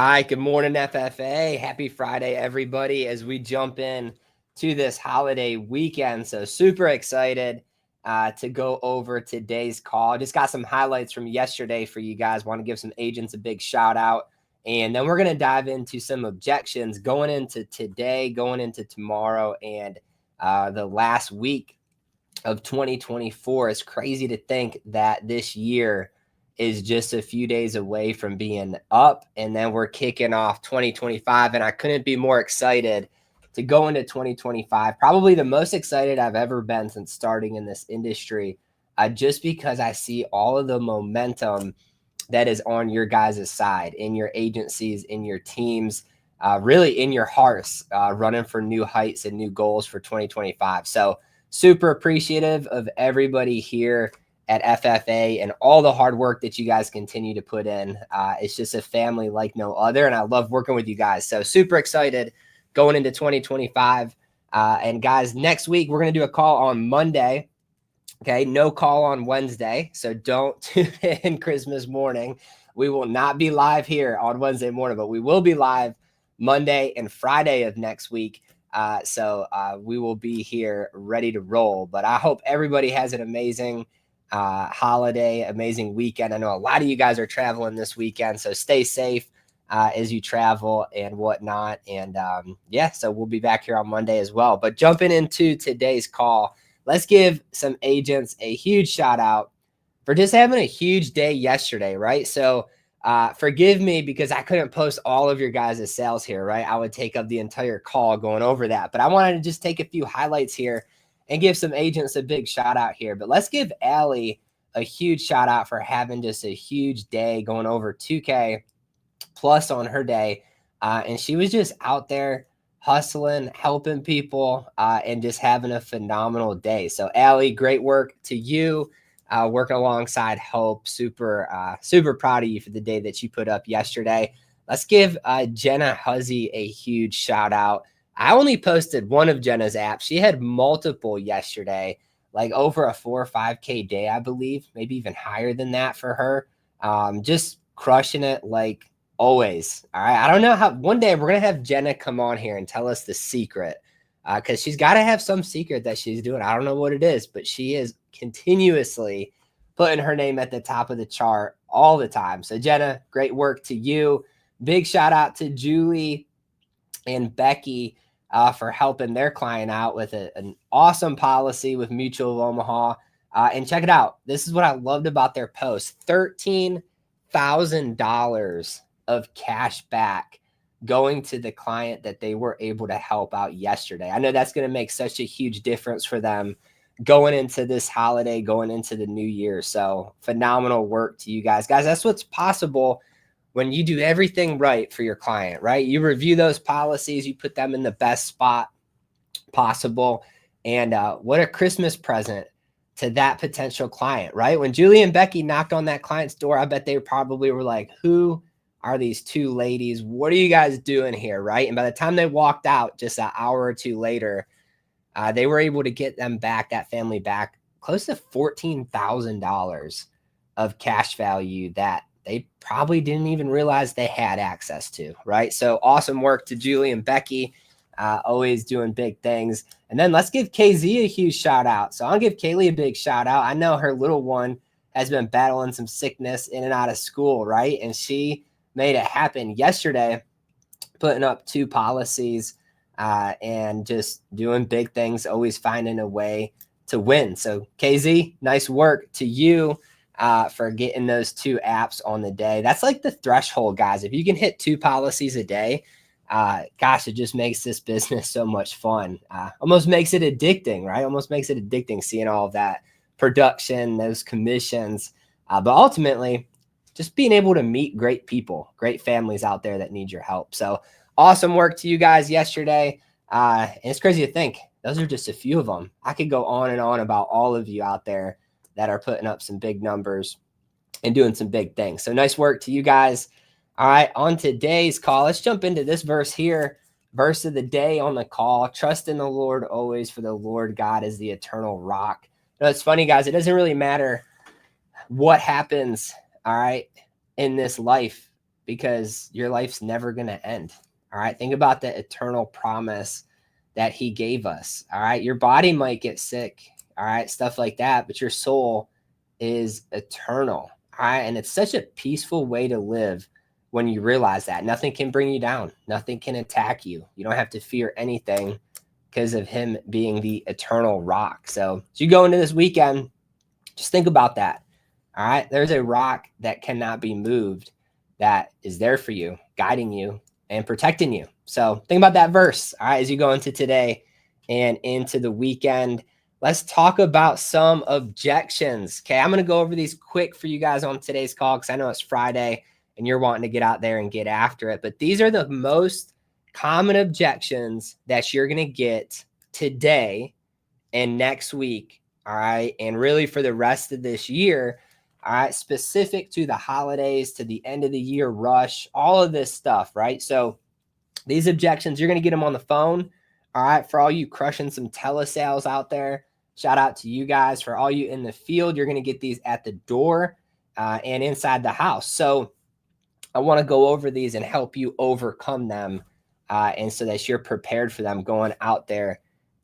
right, good morning, FFA. Happy Friday, everybody, as we jump in to this holiday weekend. So super excited to go over today's call. Just got some highlights from yesterday for you guys. Want to give some agents a big shout out. And then we're going to dive into some objections going into today, going into tomorrow, and the last week of 2024. It's crazy to think that this year is just a few days away from being up, and then we're kicking off 2025, and I couldn't be more excited to go into 2025. Probably the most excited I've ever been since starting in this industry, just because I see all of the momentum that is on your guys' side, in your agencies, in your teams, really in your hearts, running for new heights and new goals for 2025. So super appreciative of everybody here at FFA and all the hard work that you guys continue to put in. It's just a family like no other, and I love working with you guys. So super excited going into 2025. And guys, next week we're going to do a call on Monday. Okay, no call on Wednesday, so don't tune in Christmas morning. We will not be live here on Wednesday morning, but we will be live Monday and Friday of next week. So we will be here ready to roll. But I hope everybody has an amazing holiday, amazing weekend. I know a lot of you guys are traveling this weekend, so stay safe as you travel and whatnot. And yeah, so we'll be back here on Monday as well. But jumping into today's call, let's give some agents a huge shout out for just having a huge day yesterday, right? So forgive me because I couldn't post all of your guys' sales here, right? I would take up the entire call going over that. But I wanted to just take a few highlights here and give some agents a big shout out here. But let's give Allie a huge shout out for having just a huge day, going over 2K plus on her day. And she was just out there hustling, helping people, and just having a phenomenal day. So Allie, great work to you. Working alongside Hope. Super proud of you for the day that you put up yesterday. Let's give Jenna Huzzy a huge shout out. I only posted one of Jenna's apps. She had multiple yesterday, like over a 4 or 5K day, I believe, maybe even higher than that for her. Just crushing it like always. All right. I don't know how one day we're going to have Jenna come on here and tell us the secret, because she's got to have some secret that she's doing. I don't know what it is, but she is continuously putting her name at the top of the chart all the time. So Jenna, great work to you. Big shout out to Julie and Becky for helping their client out with an awesome policy with Mutual of Omaha. And check it out. This is what I loved about their post. $13,000 of cash back going to the client that they were able to help out yesterday. I know that's going to make such a huge difference for them going into this holiday, going into the new year. So phenomenal work to you guys. Guys, that's what's possible when you do everything right for your client, right? You review those policies, you put them in the best spot possible. And what a Christmas present to that potential client, right? When Julie and Becky knocked on that client's door, I bet they probably were like, who are these two ladies? What are you guys doing here, right? And by the time they walked out just an hour or two later, they were able to get them back, that family back, close to $14,000 of cash value that they probably didn't even realize they had access to, right? So awesome work to Julie and Becky, always doing big things. And then let's give KZ a huge shout out. So I'll give Kaylee a big shout out. I know her little one has been battling some sickness in and out of school, right? And she made it happen yesterday, putting up 2 policies and just doing big things, always finding a way to win. So KZ, nice work to you for getting those 2 apps on the day. That's like the threshold, guys. If you can hit 2 policies a day, gosh, it just makes this business so much fun. Almost makes it addicting, right? Almost makes it addicting seeing all of that production, those commissions. But ultimately, just being able to meet great people, great families out there that need your help. So awesome work to you guys yesterday. And it's crazy to think those are just a few of them. I could go on and on about all of you out there that are putting up some big numbers and doing some big things. So nice work to you guys. All right, on today's call, let's jump into this verse here. Verse of the day on the call. Trust in the Lord always, for the Lord God is the eternal rock. You know, it's funny, guys. It doesn't really matter what happens, all right, in this life. because your life's never going to end. All right. Think about the eternal promise that he gave us. All right. Your body might get sick. All right. Stuff like that. But your soul is eternal. All right. And it's such a peaceful way to live when you realize that nothing can bring you down, nothing can attack you. You don't have to fear anything because of him being the eternal rock. So as you go into this weekend, just think about that. All right. There's a rock that cannot be moved that is there for you, guiding you and protecting you. So think about that verse. All right. As you go into today and into the weekend, let's talk about some objections. Okay. I'm going to go over these quick for you guys on today's call because I know it's Friday and you're wanting to get out there and get after it. But these are the most common objections that you're going to get today and next week. All right. And really for the rest of this year. All right. Specific to the holidays, to the end of the year rush, all of this stuff. Right. So these objections, you're going to get them on the phone. All right. For all you crushing some telesales out there, shout out to you guys. For all you in the field, you're going to get these at the door and inside the house. So I want to go over these and help you overcome them. And so that you're prepared for them going out there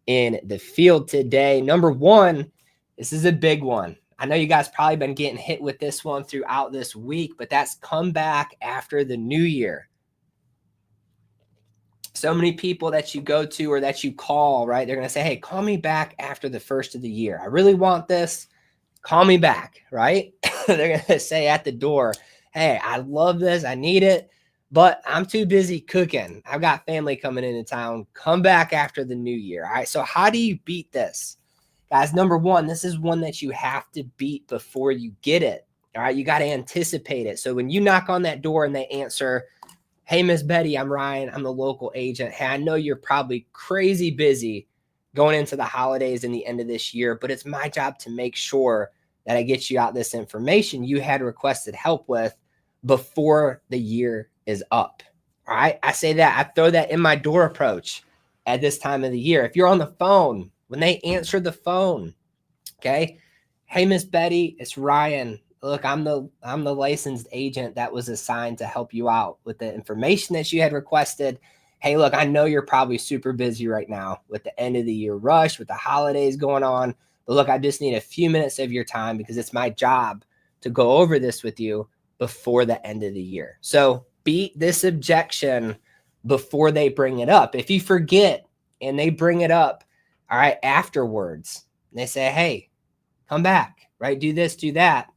in the field today. Number one, this is a big one. I know you guys probably been getting hit with this one throughout this week, but that's come back after the new year. So many people that you go to or that you call, right? They're going to say, hey, call me back after the first of the year. I really want this. Call me back, right? They're going to say at the door, hey, I love this. I need it, but I'm too busy cooking. I've got family coming into town. Come back after the new year. All right. So how do you beat this? Guys, number one, this is one that you have to beat before you get it. All right. You got to anticipate it. So when you knock on that door and they answer, hey, Miss Betty, I'm Ryan. I'm the local agent. Hey, I know you're probably crazy busy going into the holidays and the end of this year, but it's my job to make sure that I get you out this information you had requested help with before the year is up. All right. I say that, I throw that in my door approach at this time of the year. If you're on the phone, when they answer the phone, okay. Hey, Miss Betty, it's Ryan. Look, I'm the licensed agent that was assigned to help you out with the information that you had requested. Hey, look, I know you're probably super busy right now with the end of the year rush, with the holidays going on. But look, I just need a few minutes of your time because it's my job to go over this with you before the end of the year. So beat this objection before they bring it up. If you forget and they bring it up, all right, afterwards, and they say, hey, come back, right? Do this, do that.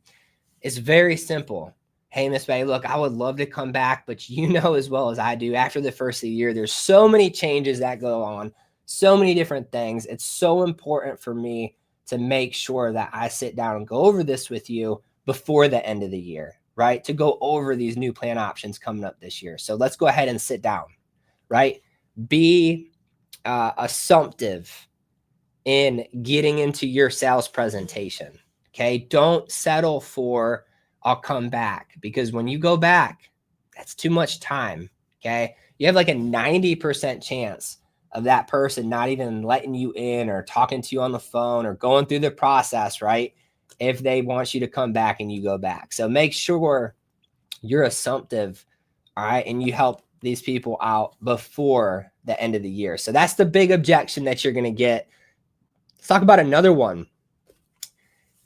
It's very simple. Hey, Miss Betty, look, I would love to come back, but you know as well as I do, after the first of the year, there's so many changes that go on, so many different things. It's so important for me to make sure that I sit down and go over this with you before the end of the year, right? To go over these new plan options coming up this year. So let's go ahead and sit down, right? Be assumptive in getting into your sales presentation. Okay. Don't settle for I'll come back, because when you go back, that's too much time. Okay. You have like a 90% chance of that person not even letting you in or talking to you on the phone or going through the process, right? If they want you to come back and you go back. So make sure you're assumptive. All right. And you help these people out before the end of the year. So that's the big objection that you're going to get. Let's talk about another one.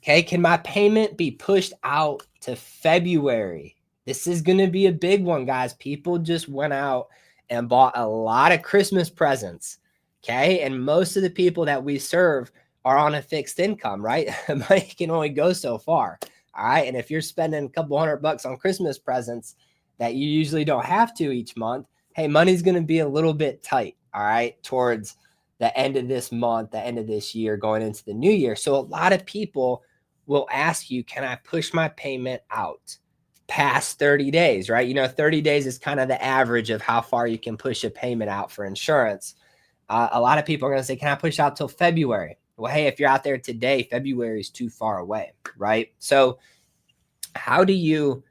Okay, can my payment be pushed out to February? This is going to be a big one, guys. People just went out and bought a lot of Christmas presents. Okay, and most of the people that we serve are on a fixed income, right? Money can only go so far. All right, and if you're spending a couple $100 on Christmas presents that you usually don't have to each month, hey, money's going to be a little bit tight. All right, towards the end of this month, the end of this year, going into the new year. So a lot of people will ask you, can I push my payment out past 30 days, right? You know, 30 days is kind of the average of how far you can push a payment out for insurance. A lot of people are going to say, can I push out till February? Well, hey, if you're out there today, February is too far away, right? So how do you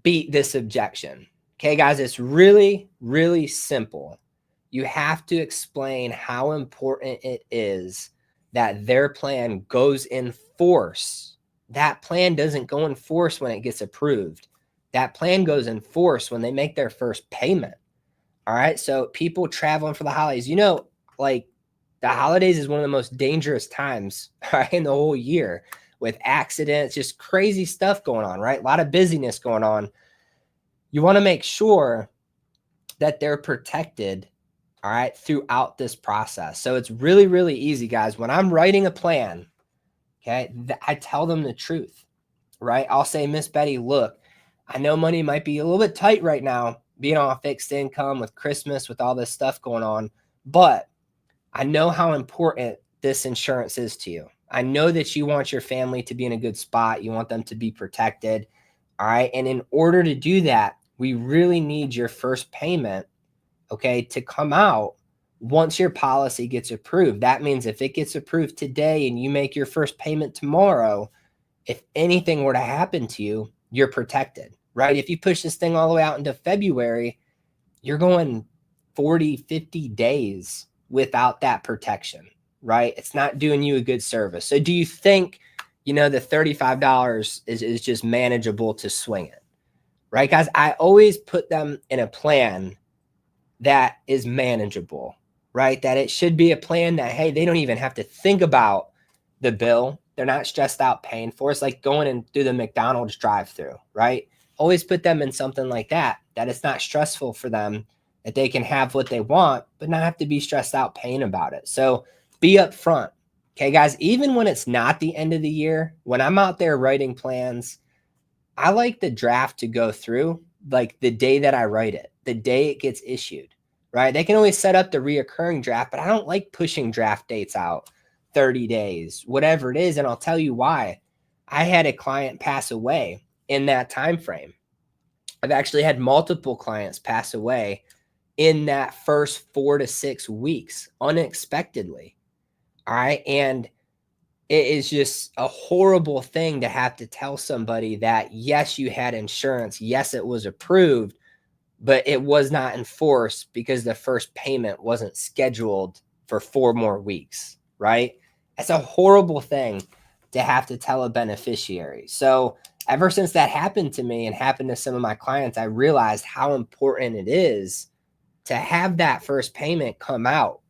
beat this objection? Okay, guys, it's really, really simple. You have to explain how important it is that their plan goes in force. That plan doesn't go in force when it gets approved. that plan goes in force when they make their first payment. All right. So people traveling for the holidays, like the holidays is one of the most dangerous times, right, in the whole year, with accidents, just crazy stuff going on, right? A lot of busyness going on. You want to make sure that they're protected, all right, throughout this process. So it's really, really easy, guys. When I'm writing a plan, okay, I tell them the truth, right? I'll say, Miss Betty, look, I know money might be a little bit tight right now, being on a fixed income with Christmas, with all this stuff going on, but I know how important this insurance is to you. I know that you want your family to be in a good spot. You want them to be protected. All right. And in order to do that, we really need your first payment, okay, to come out once your policy gets approved. That means if it gets approved today and you make your first payment tomorrow, if anything were to happen to you, you're protected, right? If you push this thing all the way out into February, you're going 40, 50 days without that protection, right? It's not doing you a good service. So do you think, the $35 is just manageable to swing it, right? Guys, I always put them in a plan that is manageable, right? That it should be a plan that, hey, they don't even have to think about the bill. They're not stressed out paying for it. It's like going in through the McDonald's drive-through, right? Always put them in something like that it's not stressful for them, that they can have what they want, but not have to be stressed out paying about it. So be upfront. Okay, guys, even when it's not the end of the year, when I'm out there writing plans, I like the draft to go through like the day that I write it, the day it gets issued, right? They can always set up the reoccurring draft, but I don't like pushing draft dates out 30 days, whatever it is. And I'll tell you why. I had a client pass away in that time frame. I've actually had multiple clients pass away in that first 4 to 6 weeks unexpectedly. All right. And it is just a horrible thing to have to tell somebody that, yes, you had insurance. Yes, it was approved, but it was not enforced because the first payment wasn't scheduled for 4 more weeks, right? That's a horrible thing to have to tell a beneficiary. So ever since that happened to me and happened to some of my clients, I realized how important it is to have that first payment come out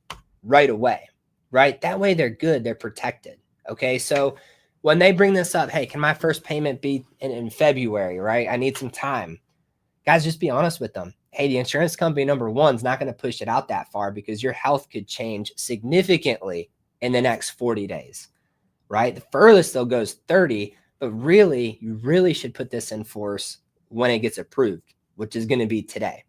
right away, right? That way they're good, they're protected. Okay, so when they bring this up, hey, can my first payment be in February, right? I need some time. Guys, just be honest with them. Hey, the insurance company, number one, is not going to push it out that far because your health could change significantly in the next 40 days, right? The furthest they'll go is 30, but really, you really should put this in force when it gets approved, which is going to be today.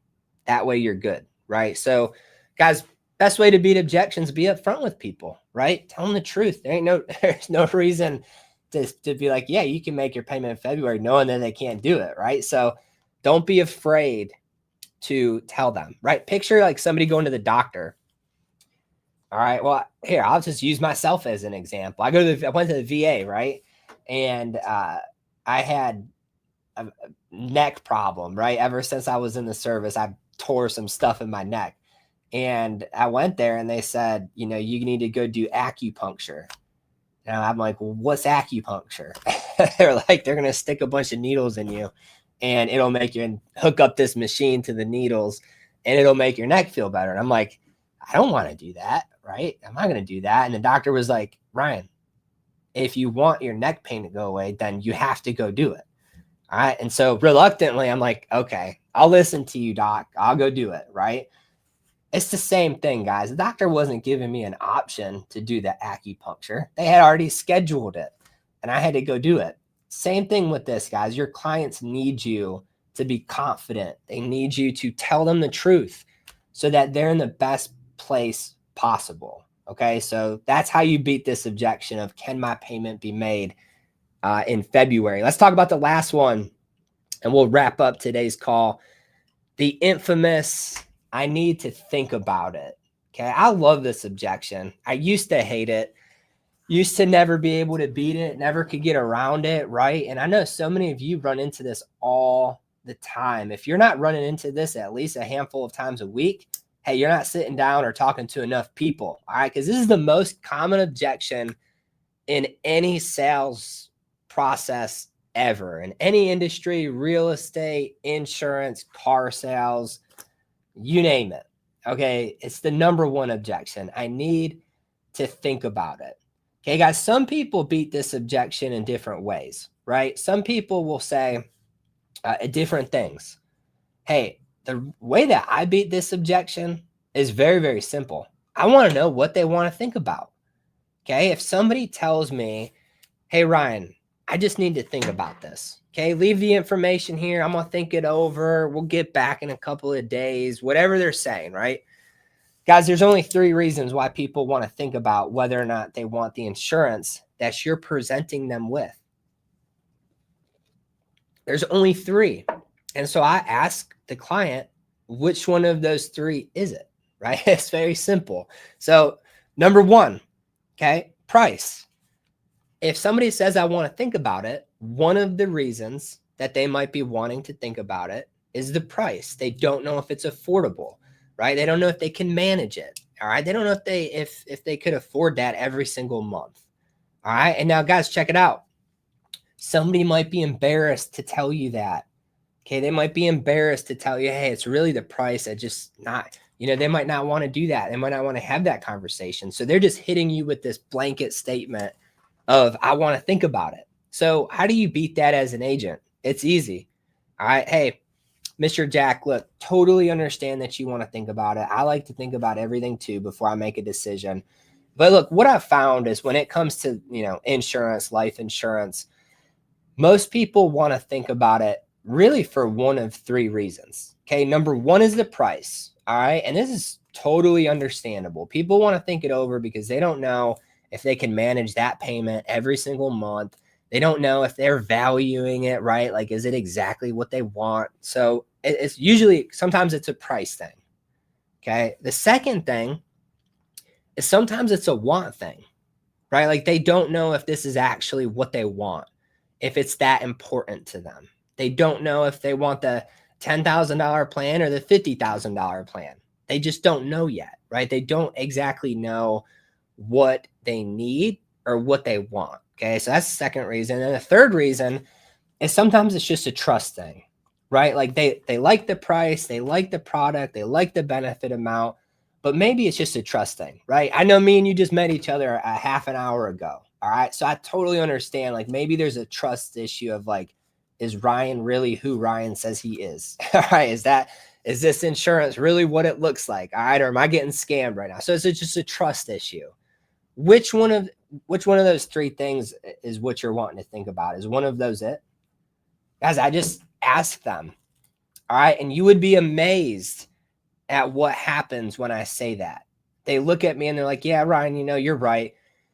That way you're good, right? So, guys, best way to beat objections, be upfront with people, right? Tell them the truth. There's no reason to be like, yeah, you can make your payment in February knowing that they can't do it, right? So don't be afraid to tell them, right? Picture like somebody going to the doctor. All right, well, here, I'll just use myself as an example. I went to the VA, right? And I had a neck problem, right? Ever since I was in the service, I tore some stuff in my neck. And I went there and they said, you need to go do acupuncture. And I'm like, well, what's acupuncture? They're like, they're going to stick a bunch of needles in you and it'll make you hook up this machine to the needles and it'll make your neck feel better. And I'm like, I don't want to do that, right? I'm not going to do that. And the doctor was like, Ryan, if you want your neck pain to go away, then you have to go do it. All right. And so reluctantly, I'm like, okay, I'll listen to you, doc. I'll go do it. Right. It's the same thing, guys. The doctor wasn't giving me an option to do the acupuncture. They had already scheduled it and I had to go do it. Same thing with this, guys. Your clients need you to be confident. They need you to tell them the truth so that they're in the best place possible. Okay. So that's how you beat this objection of, can my payment be made in February? Let's talk about the last one and we'll wrap up today's call. The infamous, I need to think about it. Okay. I love this objection. I used to hate it, used to never be able to beat it, never could get around it. Right. And I know so many of you run into this all the time. If you're not running into this at least a handful of times a week, hey, you're not sitting down or talking to enough people. All right. Because this is the most common objection in any sales process ever in any industry, real estate, insurance, car sales, you name it. Okay. It's the number one objection. I need to think about it. Okay, guys, some people beat this objection in different ways, right? Some people will say different things. Hey, the way that I beat this objection is very, very simple. I want to know what they want to think about. Okay, if somebody tells me, hey, Ryan, I just need to think about this. Okay, leave the information here. I'm going to think it over. We'll get back in a couple of days, whatever they're saying, right? Guys, there's only 3 reasons why people want to think about whether or not they want the insurance that you're presenting them with. There's only 3. And so I ask the client, which one of those 3 is it, right? It's very simple. So number 1, okay, price. If somebody says, I want to think about it, one of the reasons that they might be wanting to think about it is the price. They don't know if it's affordable, right? They don't know if they can manage it. All right. They don't know if they could afford that every single month. All right. And now, guys, check it out. Somebody might be embarrassed to tell you that. Okay. They might be embarrassed to tell you, hey, it's really the price. I just not, they might not want to do that. They might not want to have that conversation. So they're just hitting you with this blanket statement of, I want to think about it. So how do you beat that as an agent? It's easy. All right. Hey, Mr. Jack, look, totally understand that you want to think about it. I like to think about everything too before I make a decision. But look, what I've found is when it comes to, insurance, life insurance, most people want to think about it really for one of 3 reasons. Okay. Number 1 is the price. All right. And this is totally understandable. People want to think it over because they don't know if they can manage that payment every single month. They don't know if they're valuing it, right? Like, is it exactly what they want? So it's usually, sometimes it's a price thing. Okay. The second thing is sometimes it's a want thing, right? Like they don't know if this is actually what they want, if it's that important to them. They don't know if they want the $10,000 plan or the $50,000 plan. They just don't know yet, right? They don't exactly know what they need or what they want. Okay. So that's the second reason. And the third reason is sometimes it's just a trust thing, right? Like they like the price, they like the product, they like the benefit amount, but maybe it's just a trust thing, right? I know me and you just met each other a half an hour ago. All right. So I totally understand. Like maybe there's a trust issue of like, is Ryan really who Ryan says he is? All right. Is this insurance really what it looks like? All right. Or am I getting scammed right now? So it's just a trust issue. Which one of those 3 things is what you're wanting to think about? Is one of those it? Guys, I just asked them. All right. And you would be amazed at what happens when I say that. They look at me and they're like, yeah, Ryan, you're right.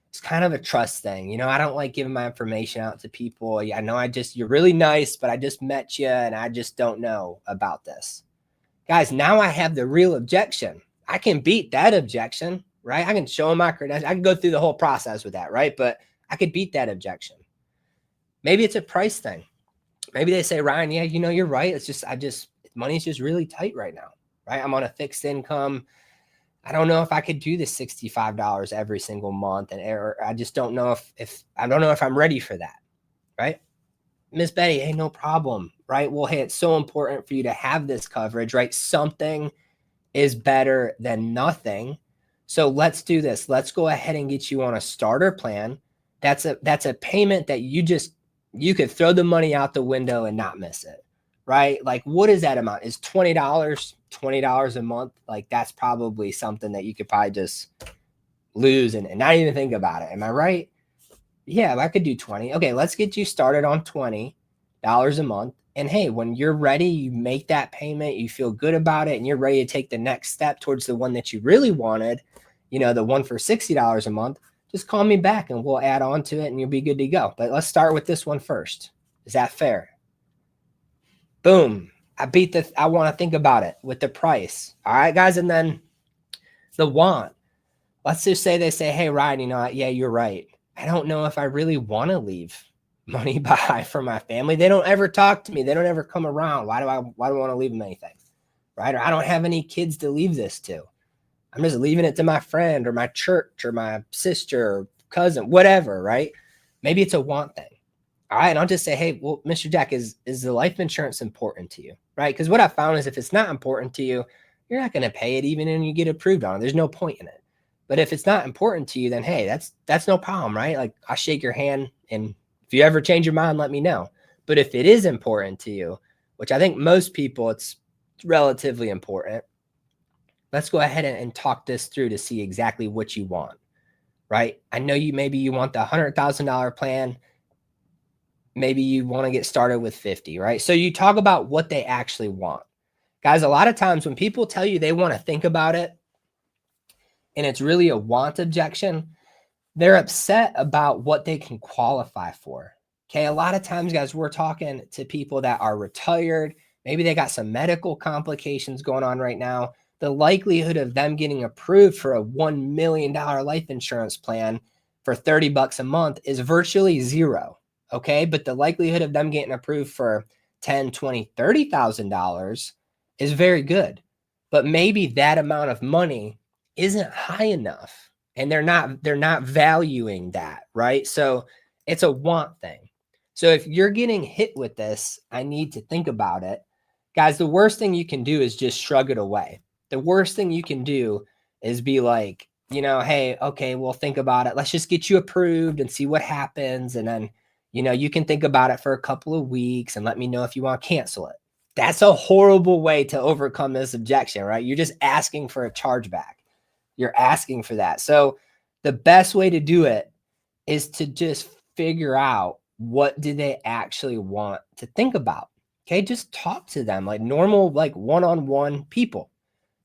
It's kind of a trust thing. I don't like giving my information out to people. Yeah, I know you're really nice, but I just met you and I just don't know about this. Guys, now I have the real objection. I can beat that objection, right? I can show them my credentials. I can go through the whole process with that, right? But I could beat that objection. Maybe it's a price thing. Maybe they say, Ryan, yeah, you're right. It's just, money's just really tight right now, right? I'm on a fixed income. I don't know if I could do the $65 every single month. And I just don't know if I don't know if I'm ready for that, right? Miss Betty, hey, no problem, right? Well, hey, it's so important for you to have this coverage, right? Something is better than nothing. So let's do this. Let's go ahead and get you on a starter plan. That's a payment that you could throw the money out the window and not miss it, right? Like, what is that amount? Is $20 a month? Like, that's probably something that you could probably just lose and not even think about it. Am I right? Yeah, I could do 20. Okay, let's get you started on $20 a month. And hey, when you're ready, you make that payment, you feel good about it, and you're ready to take the next step towards the one that you really wanted, the one for $60 a month, just call me back and we'll add on to it and you'll be good to go. But let's start with this one first. Is that fair? Boom. I want to think about it with the price. All right, guys. And then the want. Let's just say they say, hey, Ryan, yeah, you're right. I don't know if I really want to leave money behind for my family. They don't ever talk to me. They don't ever come around. Why do I want to leave them anything? Right? Or I don't have any kids to leave this to. I'm just leaving it to my friend or my church or my sister or cousin, whatever, right? Maybe it's a want thing. All right. And I'll just say, hey, well, Mr. Jack, is the life insurance important to you? Right. Because what I found is if it's not important to you, you're not going to pay it even when you get approved on it. There's no point in it. But if it's not important to you, then hey, that's no problem, right? Like I'll shake your hand, and if you ever change your mind, let me know. But if it is important to you, which I think most people it's relatively important, let's go ahead and talk this through to see exactly what you want, right? I know maybe you want the $100,000 plan. Maybe you want to get started with 50, right? So you talk about what they actually want. Guys, a lot of times when people tell you they want to think about it and it's really a want objection, they're upset about what they can qualify for. Okay. A lot of times, guys, we're talking to people that are retired. Maybe they got some medical complications going on right now. The likelihood of them getting approved for a $1 million life insurance plan for 30 bucks a month is virtually zero. Okay. But the likelihood of them getting approved for 10, 20, $30,000 is very good. But maybe that amount of money isn't high enough, and they're not valuing that, right? So it's a want thing. So if you're getting hit with this, I need to think about it. Guys, the worst thing you can do is just shrug it away. The worst thing you can do is be like, hey, okay, we'll think about it. Let's just get you approved and see what happens. And then, you can think about it for a couple of weeks and let me know if you want to cancel it. That's a horrible way to overcome this objection, right? You're just asking for a chargeback. You're asking for that. So the best way to do it is to just figure out what do they actually want to think about. Okay, just talk to them like normal, like one-on-one people,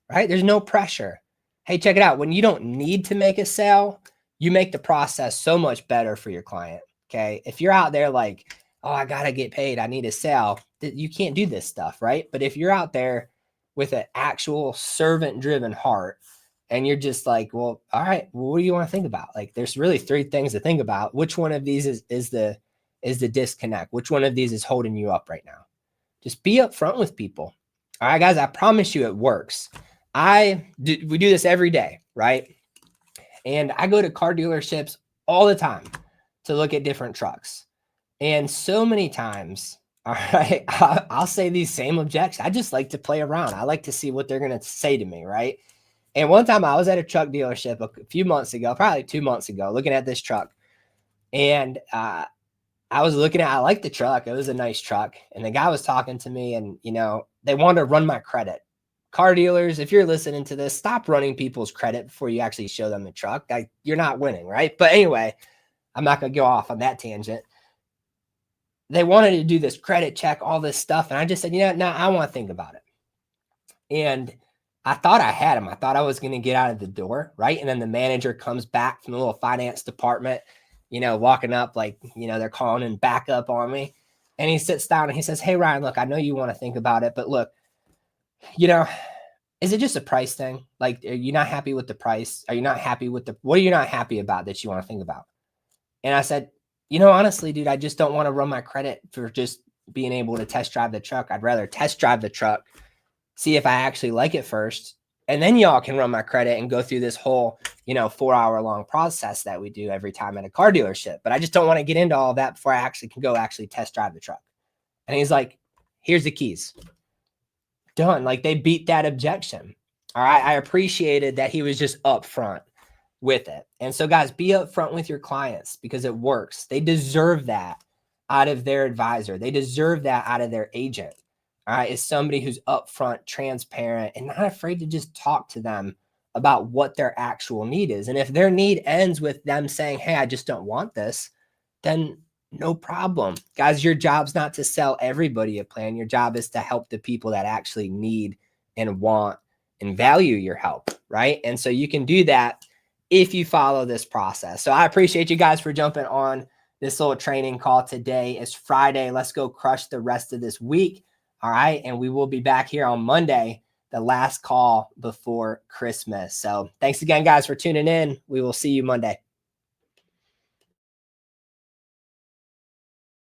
right? There's no pressure. Hey, check it out. When you don't need to make a sale, you make the process so much better for your client. Okay. If you're out there like, oh, I got to get paid, I need a sale, you can't do this stuff, right? But if you're out there with an actual servant driven heart, and you're just like, well, all right, well, what do you want to think about? Like, there's really three things to think about. Which one of these is the disconnect? Which one of these is holding you up right now? Just be upfront with people. All right, guys, I promise you it works. We do this every day, right? And I go to car dealerships all the time to look at different trucks. And so many times, all right, I'll say these same objections. I just like to play around. I like to see what they're going to say to me, right? And one time I was at a truck dealership a few months ago, probably 2 months ago, looking at this truck. And I was looking at, I liked the truck. It was a nice truck. And the guy was talking to me and, they wanted to run my credit. Car dealers, if you're listening to this, stop running people's credit before you actually show them the truck. You're not winning, right? But anyway, I'm not going to go off on that tangent. They wanted to do this credit check, all this stuff. And I just said, no, I want to think about it. And I thought I had him. I thought I was going to get out of the door, right? And then the manager comes back from the little finance department, walking up like, they're calling in backup on me. And he sits down and he says, hey, Ryan, look, I know you want to think about it, but look, is it just a price thing? Like, are you not happy with the price? Are you not happy with what are you not happy about that you want to think about? And I said, honestly, dude, I just don't want to run my credit for just being able to test drive the truck. I'd rather test drive the truck, see if I actually like it first. And then y'all can run my credit and go through this whole, 4-hour long process that we do every time at a car dealership. But I just don't want to get into all of that before I actually can go test drive the truck. And he's like, here's the keys. Done. Like they beat that objection. All right. I appreciated that he was just upfront with it. And so guys, be upfront with your clients because it works. They deserve that out of their advisor. They deserve that out of their agent. All right. Is somebody who's upfront, transparent, and not afraid to just talk to them about what their actual need is. And if their need ends with them saying, hey, I just don't want this, then no problem. Guys, your job's not to sell everybody a plan. Your job is to help the people that actually need and want and value your help, right? And so you can do that if you follow this process. So I appreciate you guys for jumping on this little training call today. It's Friday. Let's go crush the rest of this week. All right. And we will be back here on Monday, the last call before Christmas. So thanks again, guys, for tuning in. We will see you Monday.